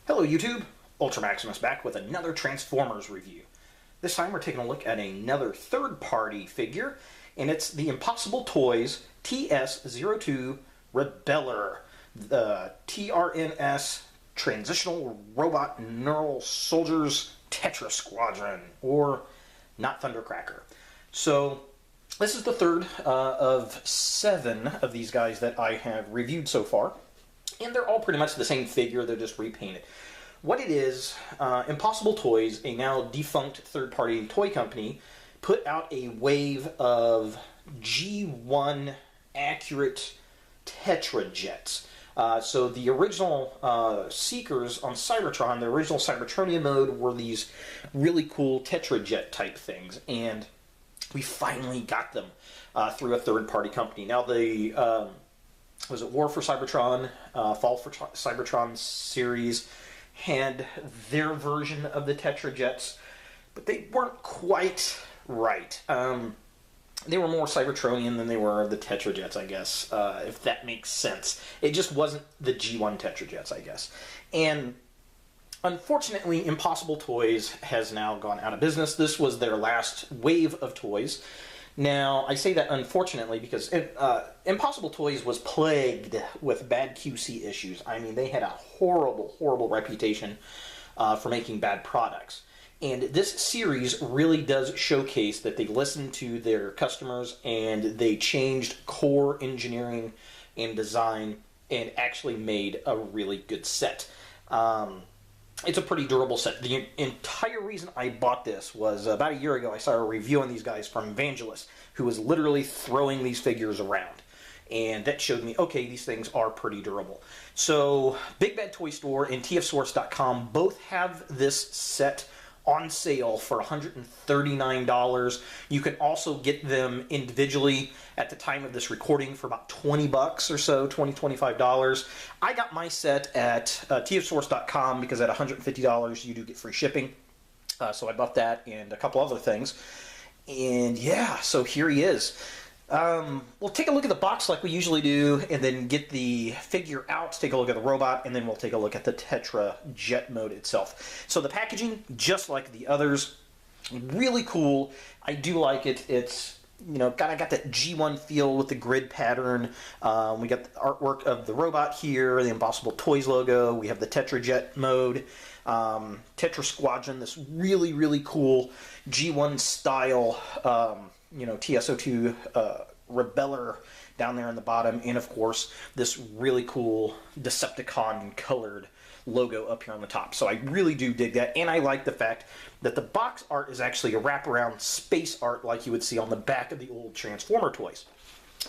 Hello YouTube, Ultra Maximus back with another Transformers review. This time we're taking a look at another third-party figure, and it's the Impossible Toys TS-02 Rebelor, the TRNS Transitional Robot Neural Soldiers Tetra Squadron, or not Thundercracker. So this is the third of 7 of these guys that I have reviewed so far. And they're all pretty much the same figure, they're just repainted. What it is, Impossible Toys, a now defunct third-party toy company, put out a wave of G1 accurate Tetra jets. So the original Seekers on Cybertron, the original Cybertronian mode, were these really cool Tetra jet type things. And we finally got them through a third-party company. Now the was it War for Cybertron, Fall for Cybertron series had their version of the Tetra jets, but they weren't quite right. They were more Cybertronian than they were the Tetra jets, I guess, if that makes sense. It just wasn't the G1 Tetra jets, I guess. And unfortunately, Impossible Toys has now gone out of business. This was their last wave of toys. Now, I say that unfortunately because Impossible Toys was plagued with bad QC issues. I mean, they had a horrible, horrible reputation for making bad products. And this series really does showcase that they listened to their customers and they changed core engineering and design and actually made a really good set. It's a pretty durable set. The entire reason I bought this was about a year ago I saw a review on these guys from Evangelist, who was literally throwing these figures around. And that showed me, okay, these things are pretty durable. So, Big Bad Toy Store and TFSource.com both have this set on sale for $139. You can also get them individually at the time of this recording for about $20 or so, $25. I got my set at TFSource.com because at $150 you do get free shipping. So I bought that and a couple other things. And yeah, so here he is. We'll take a look at the box like we usually do, and then get the figure out, take a look at the robot, and then we'll take a look at the Tetra jet mode itself. So the packaging, just like the others, really cool. I do like it. It's, you know, kind of got that G1 feel with the grid pattern. We got the artwork of the robot here, the Impossible Toys logo. We have the Tetra jet mode. Tetra Squadron, this really, really cool G1 style you know, TS-02 Rebelor down there on the bottom, and of course this really cool Decepticon colored logo up here on the top. So I really do dig that, and I like the fact that the box art is actually a wraparound space art like you would see on the back of the old Transformer toys.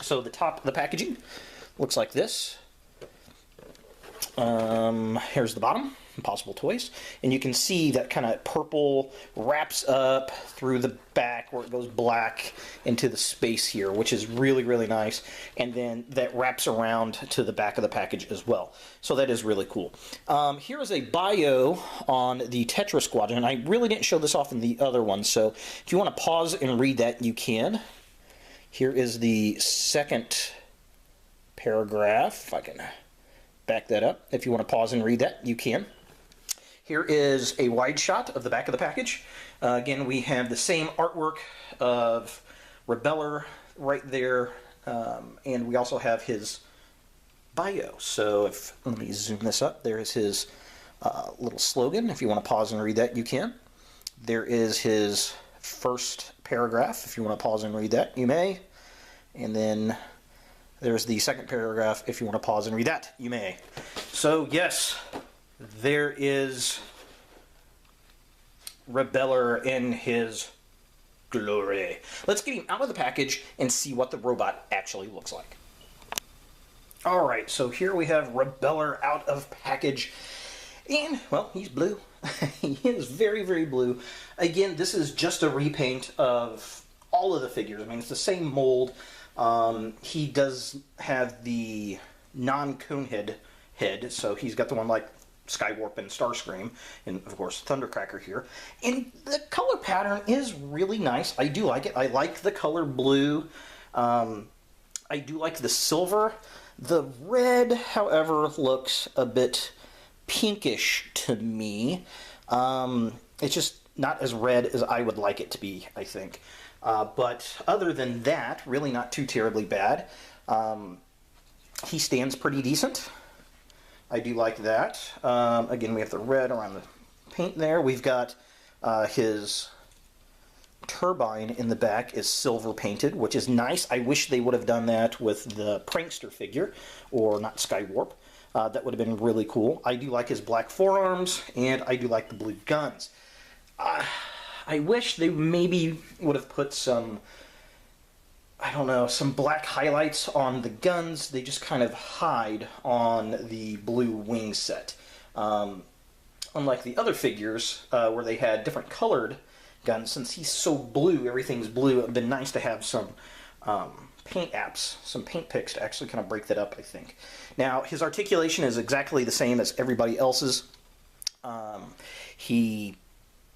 So the top of the packaging looks like this. Here's the bottom, Impossible Toys, and you can see that kind of purple wraps up through the back where it goes black into the space here, which is really, really nice, and then that wraps around to the back of the package as well. So that is really cool. Here is a bio on the Tetra Squadron. I really didn't show this off in the other one, so if you want to pause and read that, you can. Here is the second paragraph, if I can back that up. If you want to pause and read that, you can. Here is a wide shot of the back of the package. Again, we have the same artwork of Rebelor right there, and we also have his bio. So if, let me zoom this up. There is his little slogan. If you want to pause and read that, you can. There is his first paragraph. If you want to pause and read that, you may. And then there's the second paragraph. If you want to pause and read that, you may. So yes, there is Rebelor in his glory. Let's get him out of the package and see what the robot actually looks like. Alright, so here we have Rebelor out of package. And, well, he's blue. He is very, very blue. Again, this is just a repaint of all of the figures. I mean, it's the same mold. He does have the non-cone head, so he's got the one like Skywarp and Starscream, and of course Thundercracker here. And the color pattern is really nice. I do like it. I like the color blue. I do like the silver. The red, however, looks a bit pinkish to me. It's just not as red as I would like it to be, I think. But other than that, really not too terribly bad. He stands pretty decent. I do like that. Again, we have the red around the paint there. We've got his turbine in the back is silver painted, which is nice. I wish they would have done that with the Prankster figure, or not Skywarp. That would have been really cool. I do like his black forearms, and I do like the blue guns. I wish they maybe would have put some, I don't know, some black highlights on the guns. They just kind of hide on the blue wing set. Unlike the other figures, where they had different colored guns, since he's so blue, everything's blue, it would have been nice to have some paint apps, some paint picks to actually kind of break that up, I think. Now, his articulation is exactly the same as everybody else's. He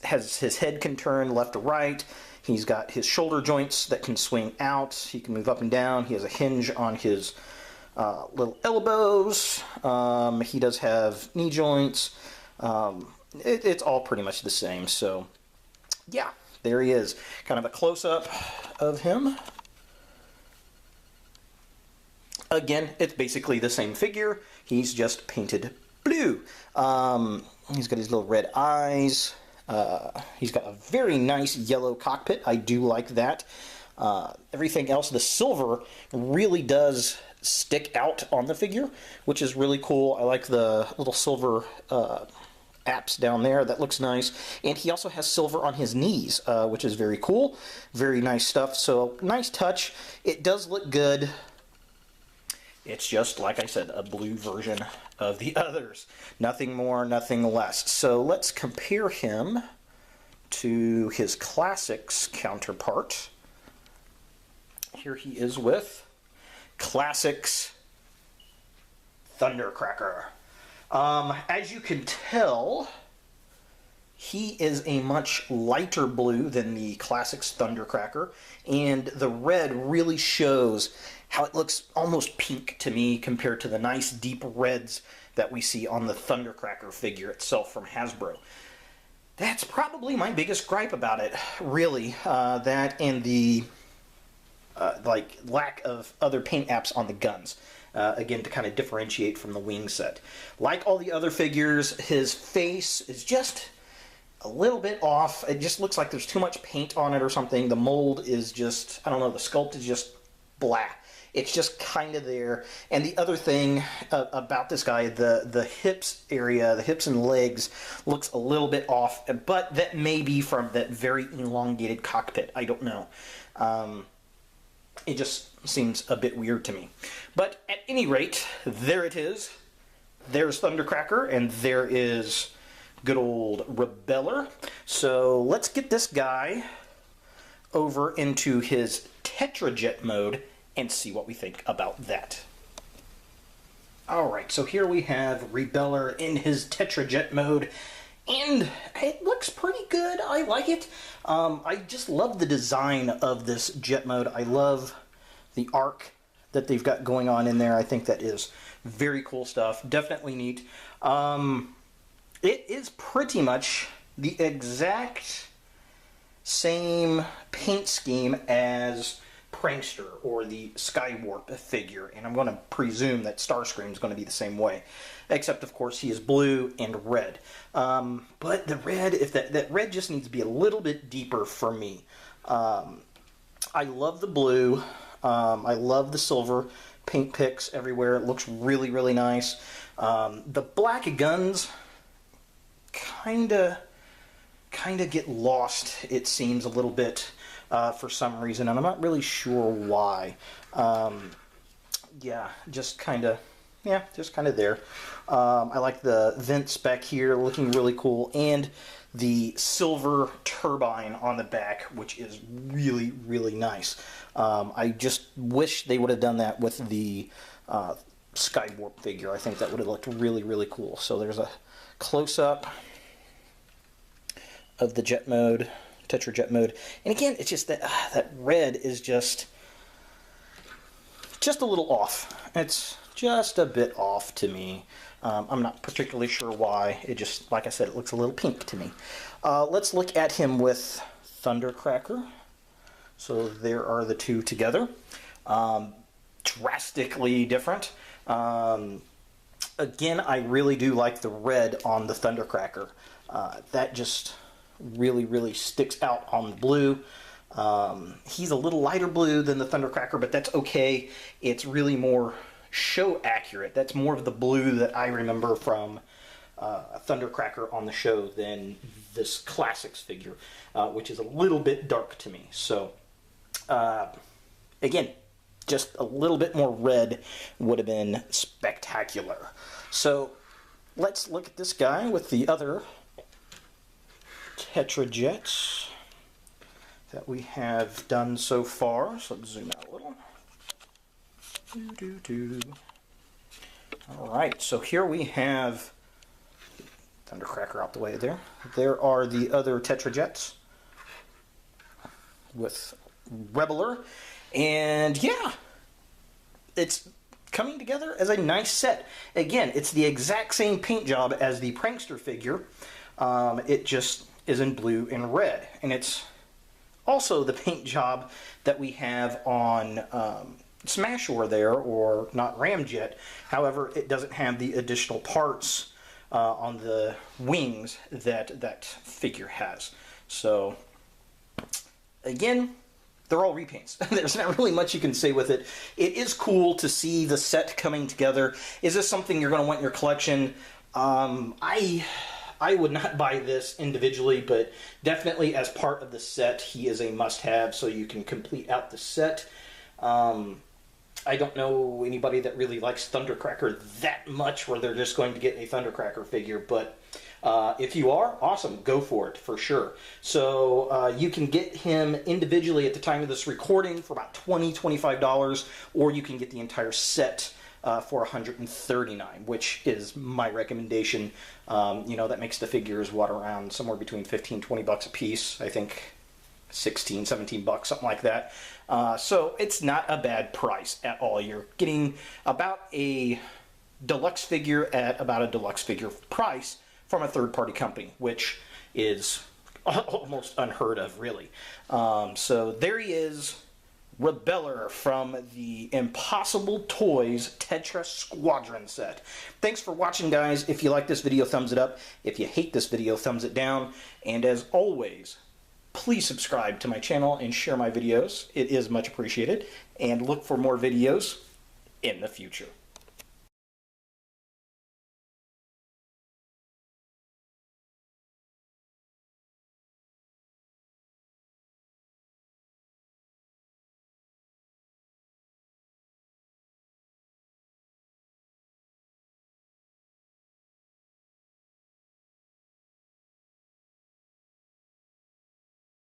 has his head can turn left to right. He's got his shoulder joints that can swing out. He can move up and down. He has a hinge on his little elbows. He does have knee joints. It's all pretty much the same. So, yeah, there he is. Kind of a close-up of him. Again, it's basically the same figure. He's just painted blue. He's got his little red eyes. He's got a very nice yellow cockpit. I do like that. Everything else, the silver really does stick out on the figure, which is really cool. I like the little silver apps down there. That looks nice. And he also has silver on his knees, which is very cool. Very nice stuff. So, nice touch. It does look good. It's just, like I said, a blue version of the others. Nothing more, nothing less. So let's compare him to his Classics counterpart. Here he is with Classics Thundercracker. As you can tell, he is a much lighter blue than the Classics Thundercracker, and the red really shows how it looks almost pink to me compared to the nice deep reds that we see on the Thundercracker figure itself from Hasbro. That's probably my biggest gripe about it, really. That and the lack of other paint apps on the guns. Again, to kind of differentiate from the wing set. Like all the other figures, his face is just a little bit off. It just looks like there's too much paint on it or something. The mold is just, I don't know, the sculpt is just blah. It's just kind of there. And the other thing about this guy, the hips area, the hips and legs, looks a little bit off. But that may be from that very elongated cockpit. I don't know. It just seems a bit weird to me. But at any rate, there it is. There's Thundercracker, and there is good old Rebelor. So let's get this guy over into his Tetrajet mode and see what we think about that. Alright, so here we have Rebelor in his Tetrajet mode, and it looks pretty good. I like it. I just love the design of this jet mode. I love the arc that they've got going on in there. I think that is very cool stuff. Definitely neat. It is pretty much the exact same paint scheme as Prankster or the Skywarp figure, and I'm going to presume that Starscream is going to be the same way, except of course he is blue and red. But the red, if that red just needs to be a little bit deeper for me. I love the blue. I love the silver paint picks everywhere. It looks really, really nice. The black guns kind of get lost, it seems, a little bit for some reason, and I'm not really sure why. Yeah, just kind of yeah, just kind of there. I like the vents back here, looking really cool, and the silver turbine on the back, which is really, really nice. I just wish they would have done that with the Skywarp figure. I think that would have looked really, really cool. So there's a close-up of the jet mode, Tetra jet mode. And again, it's just that that red is just a little off. It's just a bit off to me. I'm not particularly sure why. It just, like I said, it looks a little pink to me. Let's look at him with Thundercracker. So there are the two together. Drastically different. Again, I really do like the red on the Thundercracker. That just really, really sticks out on the blue. He's a little lighter blue than the Thundercracker, but that's okay. It's really more show accurate. That's more of the blue that I remember from Thundercracker on the show than this Classics figure, which is a little bit dark to me. So, again, just a little bit more red would have been spectacular. So, let's look at this guy with the other Tetra Jets that we have done so far. So let's zoom out a little. Alright, so here we have Thundercracker out the way there. There are the other Tetra Jets with Rebelor. And yeah, it's coming together as a nice set. Again, it's the exact same paint job as the Prankster figure. It just is in blue and red. And it's also the paint job that we have on Smashore there, or not Ramjet. However, it doesn't have the additional parts on the wings that that figure has. So, again, they're all repaints. There's not really much you can say with it. It is cool to see the set coming together. Is this something you're going to want in your collection? I would not buy this individually, but definitely as part of the set, he is a must-have, so you can complete out the set. I don't know anybody that really likes Thundercracker that much where they're just going to get a Thundercracker figure, but if you are, awesome, go for it, for sure. So you can get him individually at the time of this recording for about $20, $25, or you can get the entire set for $139, which is my recommendation. You know, that makes the figures, what, around somewhere between 15, 20 bucks a piece. I think 16, 17 bucks, something like that. So it's not a bad price at all. You're getting about a deluxe figure at about a deluxe figure price from a third-party company, which is almost unheard of, really. So there he is, Rebelor from the Impossible Toys Tetra Squadron set. Thanks for watching, guys. If you like this video, thumbs it up. If you hate this video, thumbs it down. And as always, please subscribe to my channel and share my videos. It is much appreciated. And look for more videos in the future.